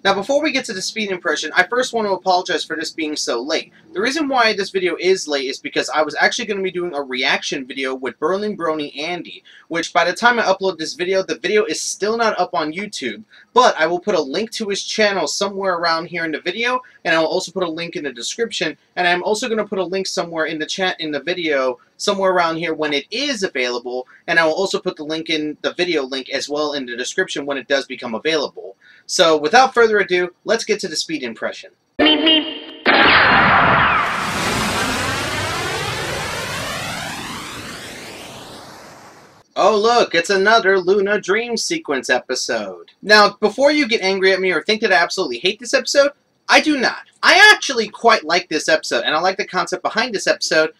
Now before we get to the speed impression, I first want to apologize for this being so late. The reason why this video is late is because I was actually going to be doing a reaction video with BerlinBronyANdy, which by the time I upload this video, the video is still not up on YouTube, but I will put a link to his channel somewhere around here in the video, and I will also put a link in the description, and I'm also going to put a link somewhere in the chat in the video, somewhere around here when it is available, and I will also put the link in the video link as well in the description when it does become available. So without further ado, let's get to the speed impression. Oh look, it's another Luna dream sequence episode. Now, before you get angry at me or think that I absolutely hate this episode, I do not. I actually quite like this episode, and I like the concept behind this episode,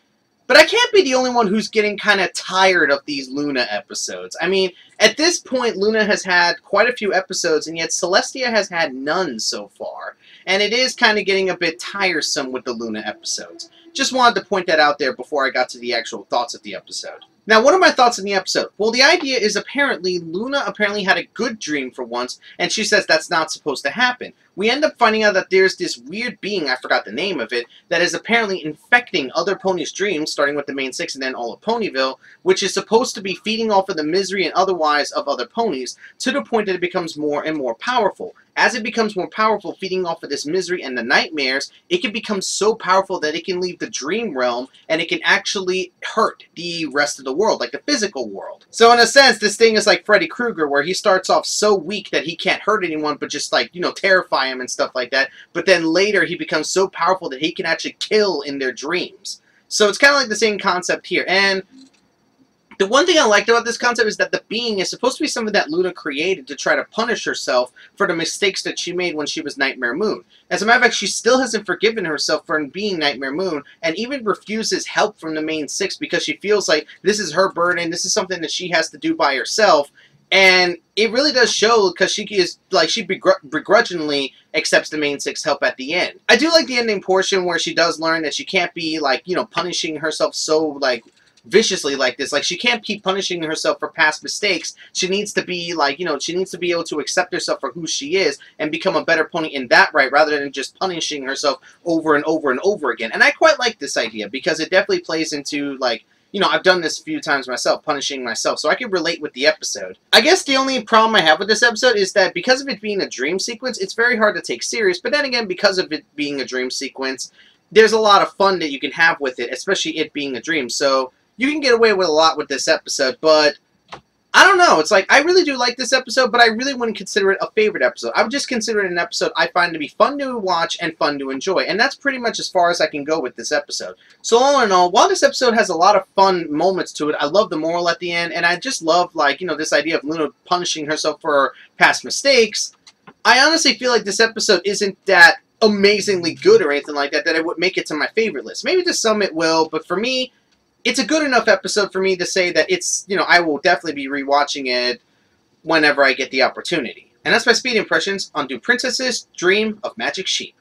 but I can't be the only one who's getting kind of tired of these Luna episodes. I mean, at this point, Luna has had quite a few episodes, and yet Celestia has had none so far. And it is kind of getting a bit tiresome with the Luna episodes. Just wanted to point that out there before I got to the actual thoughts of the episode. Now, what are my thoughts on the episode? Well, the idea is Luna had a good dream for once, and she says that's not supposed to happen. We end up finding out that there's this weird being, I forgot the name of it, that is apparently infecting other ponies' dreams, starting with the main six and then all of Ponyville, which is supposed to be feeding off of the misery and otherwise of other ponies, to the point that it becomes more and more powerful. As it becomes more powerful, feeding off of this misery and the nightmares, it can become so powerful that it can leave the dream realm, and it can actually hurt the rest of the world, like the physical world. So in a sense, this thing is like Freddy Krueger, where he starts off so weak that he can't hurt anyone, but just like, terrify him and stuff like that. But then later, he becomes so powerful that he can actually kill in their dreams. So it's kind of like the same concept here. And the one thing I liked about this concept is that the being is supposed to be something that Luna created to try to punish herself for the mistakes that she made when she was Nightmare Moon. As a matter of fact, she still hasn't forgiven herself for being Nightmare Moon, and even refuses help from the main six because she feels like this is her burden, this is something that she has to do by herself. And it really does show, because she begrudgingly accepts the main six help at the end. I do like the ending portion where she does learn that she can't be, punishing herself so, viciously like this. Like, she can't keep punishing herself for past mistakes. She needs to be, she needs to be able to accept herself for who she is and become a better pony in that right, rather than just punishing herself over and over and over again. And I quite like this idea, because it definitely plays into, I've done this a few times myself, punishing myself, so I can relate with the episode. I guess the only problem I have with this episode is that because of it being a dream sequence, it's very hard to take serious, but then again, because of it being a dream sequence, there's a lot of fun that you can have with it, especially it being a dream, so you can get away with a lot with this episode, but I don't know. It's like, I really do like this episode, but I really wouldn't consider it a favorite episode. I would just consider it an episode I find to be fun to watch and fun to enjoy, and that's pretty much as far as I can go with this episode. So all in all, while this episode has a lot of fun moments to it, I love the moral at the end, and I just love, this idea of Luna punishing herself for her past mistakes. I honestly feel like this episode isn't that amazingly good or anything like that, that it would make it to my favorite list. Maybe to some it will, but for me, it's a good enough episode for me to say that it's, I will definitely be rewatching it whenever I get the opportunity. And that's my speed impressions on Do Princesses Dream of Magic Sheep?